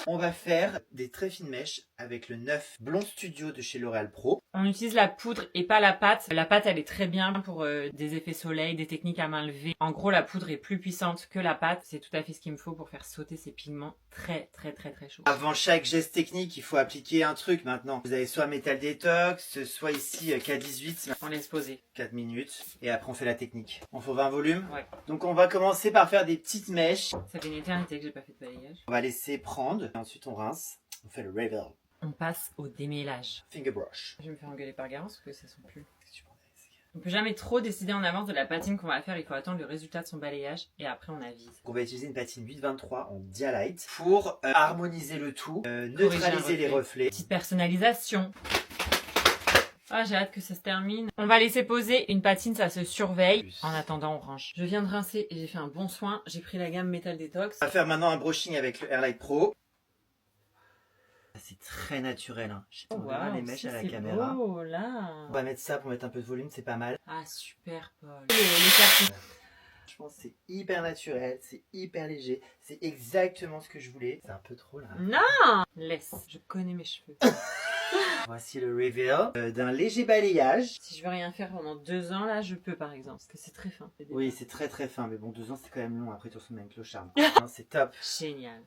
On va faire des très fines mèches avec le 9 Blond Studio de chez L'Oréal Pro. On utilise la poudre et pas la pâte. La pâte, elle est très bien pour des effets soleil, des techniques à main levée. En gros, la poudre est plus puissante que la pâte. C'est tout à fait ce qu'il me faut pour faire sauter ces pigments très chauds. Avant chaque geste technique, il faut appliquer un truc maintenant. Vous avez soit Metal Detox, soit ici K18. On laisse poser. 4 minutes. Et après, on fait la technique. On faut 20 volumes. Ouais. Donc, on va commencer par faire des petites mèches. Ça fait une éternité que j'ai pas fait de balayage. On va laisser prendre. Et ensuite, on rince. On fait le Reveal. On passe au démêlage. Finger brush. Je vais me faire engueuler par Garance parce que ça sent plus. On peut jamais trop décider en avance de la patine qu'on va faire, il faut attendre le résultat de son balayage et après on avise. On va utiliser une patine 823 en Dialight pour harmoniser le tout, neutraliser les reflets. Petite personnalisation. Ah, j'ai hâte que ça se termine. On va laisser poser une patine, ça se surveille. En attendant, on range. Je viens de rincer et j'ai fait un bon soin. J'ai pris la gamme Metal Detox. On va faire maintenant un brushing avec le Airlight Pro. C'est très naturel, hein. Je verra les mèches à la caméra. Beau, là. On va mettre ça pour mettre un peu de volume, c'est pas mal. Ah, super, Paul. Les cartons. Je pense que c'est hyper naturel, c'est hyper léger. C'est exactement ce que je voulais. C'est un peu trop là. Non. Laisse, je connais mes cheveux. Voici le reveal d'un léger balayage. Si je veux rien faire pendant 2 ans, là, je peux par exemple. Parce que c'est très fin. Oui, c'est très fin, mais bon, 2 ans c'est quand même long. Après, tu ressembles à un clochard. Non, c'est top. Génial.